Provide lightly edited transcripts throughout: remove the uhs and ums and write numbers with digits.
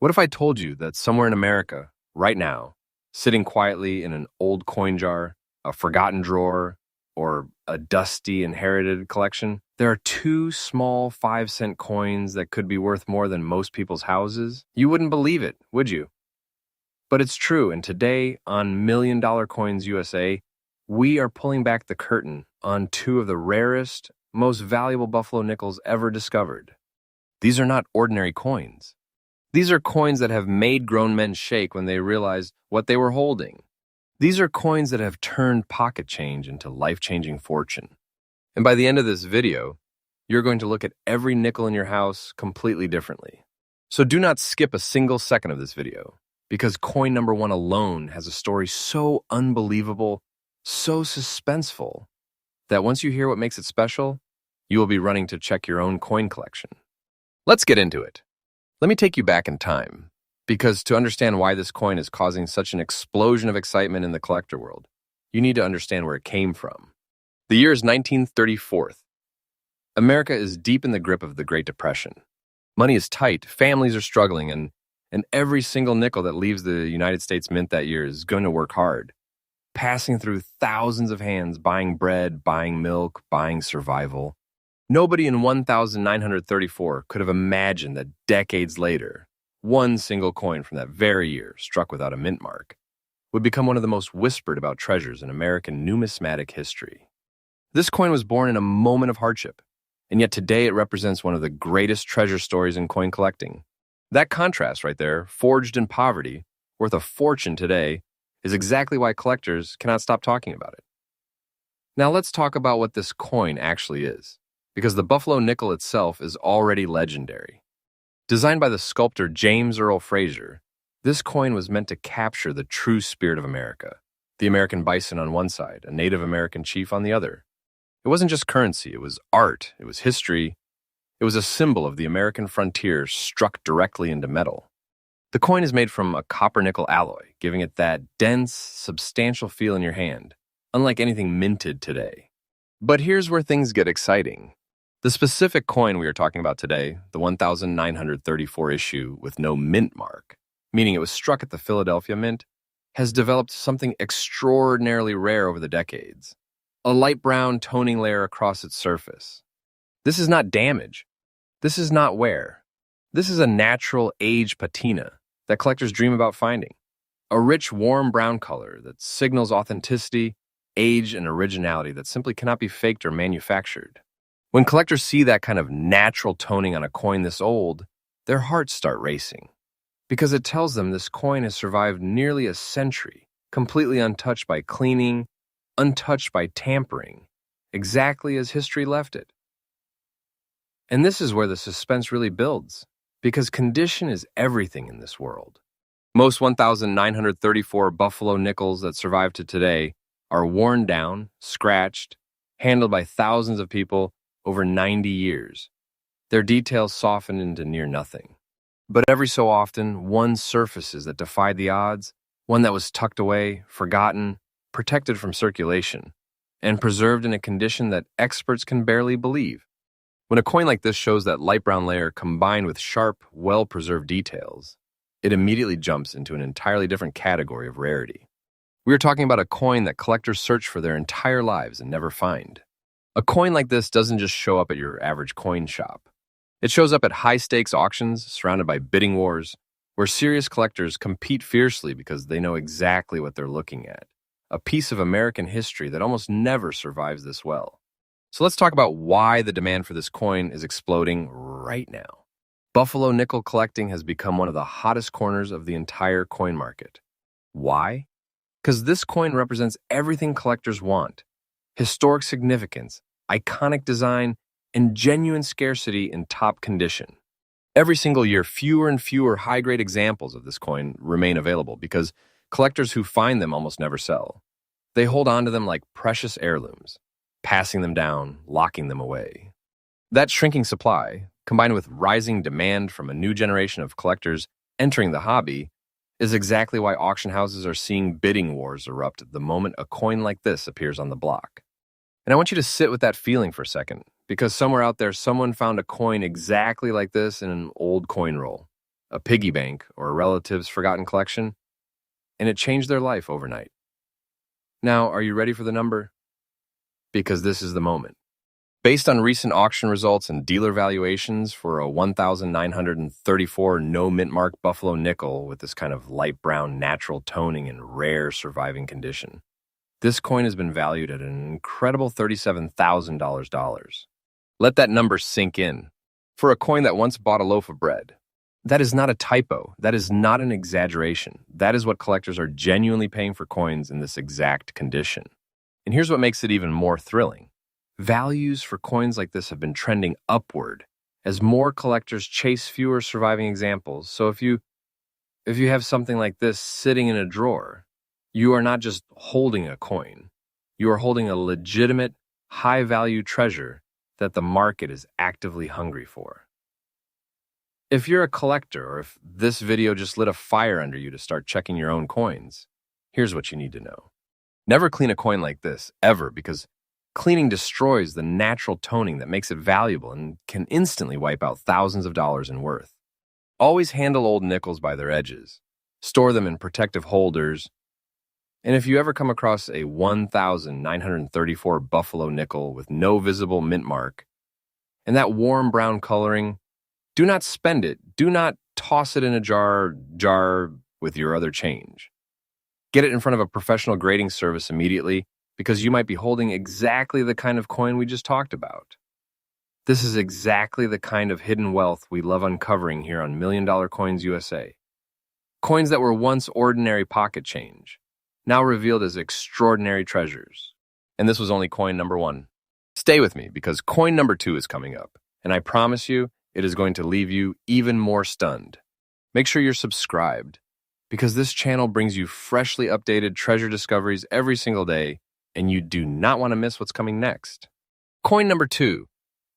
What if I told you that somewhere in America, right now, sitting quietly in an old coin jar, a forgotten drawer, or a dusty inherited collection, there are two small 5-cent coins that could be worth more than most people's houses? You wouldn't believe it, would you? But it's true, and today on Million Dollar Coins USA, we are pulling back the curtain on two of the rarest, most valuable buffalo nickels ever discovered. These are not ordinary coins. These are coins that have made grown men shake when they realized what they were holding. These are coins that have turned pocket change into life-changing fortune. And by the end of this video, you're going to look at every nickel in your house completely differently. So do not skip a single second of this video, because coin number one alone has a story so unbelievable, so suspenseful, that once you hear what makes it special, you will be running to check your own coin collection. Let's get into it. Let me take you back in time, because to understand why this coin is causing such an explosion of excitement in the collector world, you need to understand where it came from. The year is 1934. America is deep in the grip of the Great Depression. Money is tight, families are struggling, and every single nickel that leaves the United States Mint that year is going to work hard, passing through thousands of hands, buying bread, buying milk, buying survival. Nobody in 1934 could have imagined that decades later, one single coin from that very year, struck without a mint mark, would become one of the most whispered about treasures in American numismatic history. This coin was born in a moment of hardship, and yet today it represents one of the greatest treasure stories in coin collecting. That contrast right there, forged in poverty, worth a fortune today, is exactly why collectors cannot stop talking about it. Now let's talk about what this coin actually is, because the buffalo nickel itself is already legendary. Designed by the sculptor James Earl Fraser, this coin was meant to capture the true spirit of America, the American bison on one side, a Native American chief on the other. It wasn't just currency, it was art, it was history, it was a symbol of the American frontier struck directly into metal. The coin is made from a copper-nickel alloy, giving it that dense, substantial feel in your hand, unlike anything minted today. But here's where things get exciting. The specific coin we are talking about today, the 1934 issue with no mint mark, meaning it was struck at the Philadelphia Mint, has developed something extraordinarily rare over the decades. A light brown toning layer across its surface. This is not damage. This is not wear. This is a natural age patina that collectors dream about finding. A rich, warm brown color that signals authenticity, age, and originality that simply cannot be faked or manufactured. When collectors see that kind of natural toning on a coin this old, their hearts start racing, because it tells them this coin has survived nearly a century, completely untouched by cleaning, untouched by tampering, exactly as history left it. And this is where the suspense really builds, because condition is everything in this world. Most 1934 buffalo nickels that survive to today are worn down, scratched, handled by thousands of people over 90 years. Their details soften into near nothing. But every so often, one surfaces that defied the odds, one that was tucked away, forgotten, protected from circulation, and preserved in a condition that experts can barely believe. When a coin like this shows that light brown layer combined with sharp, well-preserved details, it immediately jumps into an entirely different category of rarity. We are talking about a coin that collectors search for their entire lives and never find. A coin like this doesn't just show up at your average coin shop. It shows up at high-stakes auctions surrounded by bidding wars, where serious collectors compete fiercely because they know exactly what they're looking at. A piece of American history that almost never survives this well. So let's talk about why the demand for this coin is exploding right now. Buffalo nickel collecting has become one of the hottest corners of the entire coin market. Why? Because this coin represents everything collectors want. Historic significance, iconic design, and genuine scarcity in top condition. Every single year, fewer and fewer high-grade examples of this coin remain available because collectors who find them almost never sell. They hold on to them like precious heirlooms, passing them down, locking them away. That shrinking supply, combined with rising demand from a new generation of collectors entering the hobby, is exactly why auction houses are seeing bidding wars erupt the moment a coin like this appears on the block. And I want you to sit with that feeling for a second, because somewhere out there, someone found a coin exactly like this in an old coin roll. a piggy bank, or a relative's forgotten collection, and it changed their life overnight. Now, are you ready for the number? Because this is the moment. Based on recent auction results and dealer valuations for a 1,934 no mint mark buffalo nickel with this kind of light brown natural toning and rare surviving condition, this coin has been valued at an incredible $37,000. Let that number sink in. For a coin that once bought a loaf of bread, that is not a typo. That is not an exaggeration. That is what collectors are genuinely paying for coins in this exact condition. And here's what makes it even more thrilling. Values for coins like this have been trending upward as more collectors chase fewer surviving examples. So if you have something like this sitting in a drawer, you are not just holding a coin. You are holding a legitimate, high-value treasure that the market is actively hungry for. If you're a collector, or if this video just lit a fire under you to start checking your own coins, here's what you need to know. Never clean a coin like this, ever, because cleaning destroys the natural toning that makes it valuable and can instantly wipe out thousands of dollars in worth. Always handle old nickels by their edges. Store them in protective holders. And if you ever come across a 1,934 buffalo nickel with no visible mint mark, and that warm brown coloring, do not spend it. Do not toss it in a jar with your other change. Get it in front of a professional grading service immediately, because you might be holding exactly the kind of coin we just talked about. This is exactly the kind of hidden wealth we love uncovering here on Million Dollar Coins USA. Coins that were once ordinary pocket change, now revealed as extraordinary treasures. And this was only coin number 1. Stay with me, because coin number 2 is coming up, and I promise you, it is going to leave you even more stunned. Make sure you're subscribed, because this channel brings you freshly updated treasure discoveries every single day, and you do not want to miss what's coming next. Coin number 2,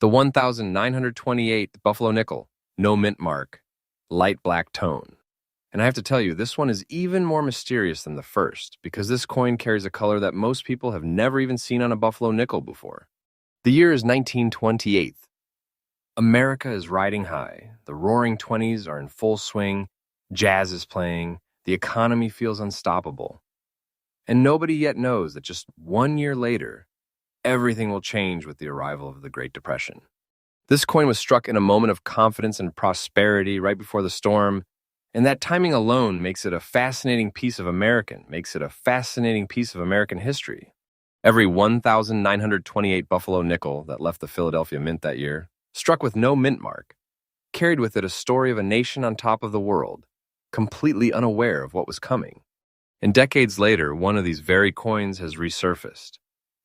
the 1,928 buffalo nickel, no mint mark, light black tone. And I have to tell you, this one is even more mysterious than the first, because this coin carries a color that most people have never even seen on a buffalo nickel before. The year is 1928. America is riding high. The roaring 20s are in full swing. Jazz is playing. The economy feels unstoppable. And nobody yet knows that just 1 year later, everything will change with the arrival of the Great Depression. This coin was struck in a moment of confidence and prosperity right before the storm, and that timing alone makes it a fascinating piece of American history. Every 1,928 buffalo nickel that left the Philadelphia Mint that year, struck with no mint mark, carried with it a story of a nation on top of the world, completely unaware of what was coming. And decades later, one of these very coins has resurfaced,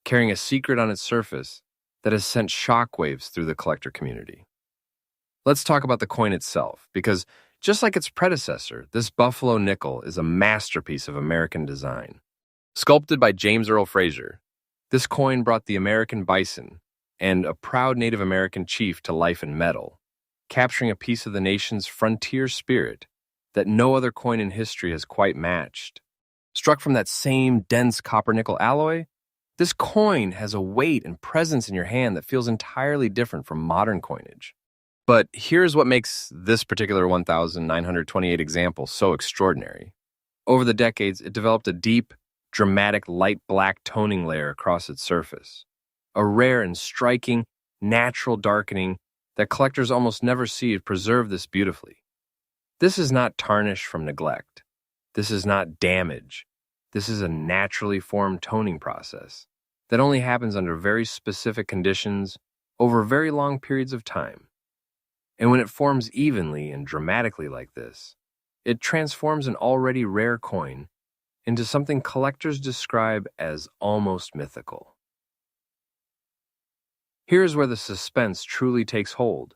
carrying a secret on its surface that has sent shockwaves through the collector community. Let's talk about the coin itself, because just like its predecessor, this buffalo nickel is a masterpiece of American design. Sculpted by James Earl Fraser, this coin brought the American bison and a proud Native American chief to life in metal, capturing a piece of the nation's frontier spirit that no other coin in history has quite matched. Struck from that same dense copper-nickel alloy, this coin has a weight and presence in your hand that feels entirely different from modern coinage. But here's what makes this particular 1,928 example so extraordinary. Over the decades, it developed a deep, dramatic light black toning layer across its surface, a rare and striking, natural darkening that collectors almost never see preserve this beautifully. This is not tarnish from neglect. This is not damage. This is a naturally formed toning process that only happens under very specific conditions over very long periods of time. And when it forms evenly and dramatically like this, it transforms an already rare coin into something collectors describe as almost mythical. Here's where the suspense truly takes hold,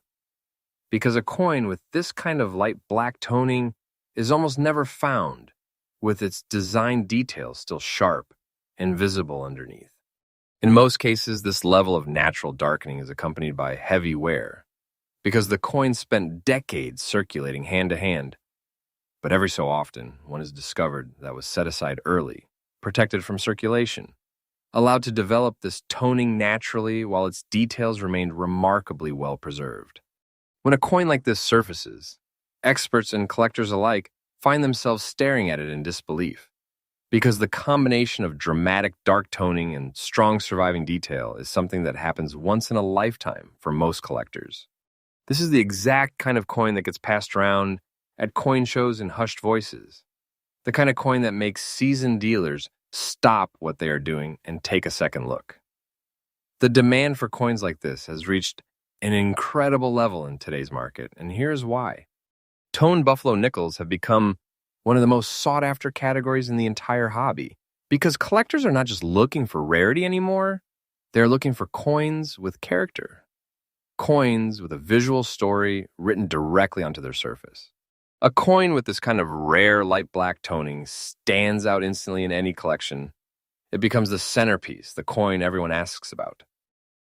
because a coin with this kind of light black toning is almost never found, with its design details still sharp and visible underneath. In most cases, this level of natural darkening is accompanied by heavy wear, because the coin spent decades circulating hand to hand. But every so often, one is discovered that was set aside early, protected from circulation, allowed to develop this toning naturally while its details remained remarkably well preserved. When a coin like this surfaces, Experts and collectors alike find themselves staring at it in disbelief, because the combination of dramatic dark toning and strong surviving detail is something that happens once in a lifetime for most collectors. This is the exact kind of coin that gets passed around at coin shows in hushed voices, the kind of coin that makes seasoned dealers stop what they are doing and take a second look. The demand for coins like this has reached an incredible level in today's market, and here's why. Toned buffalo nickels have become one of the most sought-after categories in the entire hobby, because collectors are not just looking for rarity anymore, they're looking for coins with character. Coins with a visual story written directly onto their surface. A coin with this kind of rare light black toning stands out instantly in any collection. It becomes the centerpiece, the coin everyone asks about.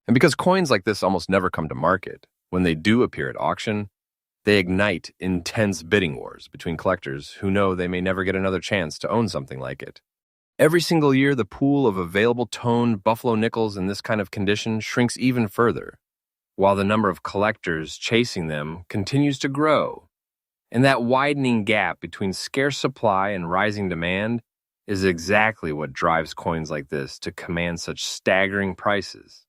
And because coins like this almost never come to market, when they do appear at auction, they ignite intense bidding wars between collectors who know they may never get another chance to own something like it. Every single year, the pool of available toned buffalo nickels in this kind of condition shrinks even further, while the number of collectors chasing them continues to grow. And that widening gap between scarce supply and rising demand is exactly what drives coins like this to command such staggering prices.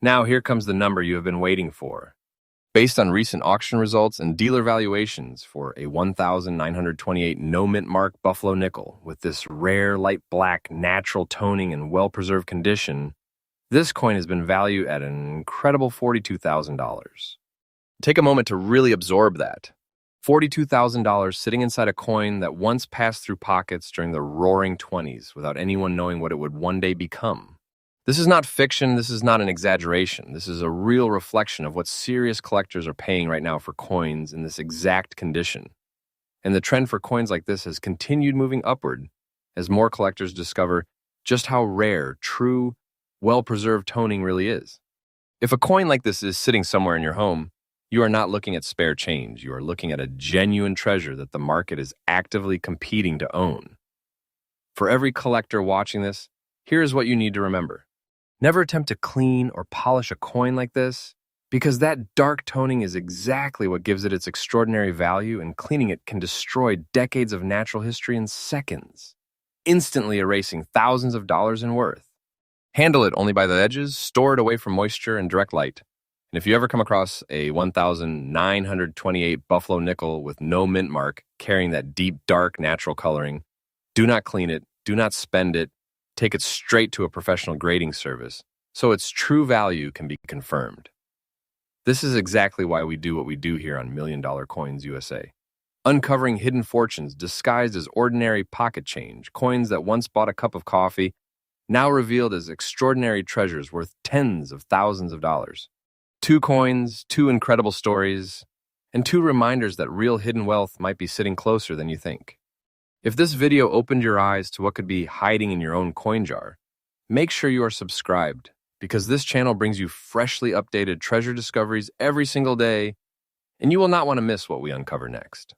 Now here comes the number you have been waiting for. Based on recent auction results and dealer valuations for a 1,928 no-mint mark buffalo nickel with this rare light black natural toning and well-preserved condition, this coin has been valued at an incredible $42,000. Take a moment to really absorb that. $42,000 sitting inside a coin that once passed through pockets during the roaring 20s without anyone knowing what it would one day become. This is not fiction, this is not an exaggeration. This is a real reflection of what serious collectors are paying right now for coins in this exact condition. And the trend for coins like this has continued moving upward as more collectors discover just how rare, true, well-preserved toning really is. If a coin like this is sitting somewhere in your home, you are not looking at spare change. You are looking at a genuine treasure that the market is actively competing to own. For every collector watching this, here is what you need to remember. Never attempt to clean or polish a coin like this, because that dark toning is exactly what gives it its extraordinary value, and cleaning it can destroy decades of natural history in seconds, instantly erasing thousands of dollars in worth. Handle it only by the edges, store it away from moisture and direct light. And if you ever come across a 1,928 buffalo nickel with no mint mark carrying that deep, dark, natural coloring, do not clean it, do not spend it, take it straight to a professional grading service so its true value can be confirmed. This is exactly why we do what we do here on $1 Million Coins USA. Uncovering hidden fortunes disguised as ordinary pocket change, coins that once bought a cup of coffee, now revealed as extraordinary treasures worth tens of thousands of dollars. 2 coins, 2 incredible stories, and 2 reminders that real hidden wealth might be sitting closer than you think. If this video opened your eyes to what could be hiding in your own coin jar, make sure you are subscribed, because this channel brings you freshly updated treasure discoveries every single day, and you will not want to miss what we uncover next.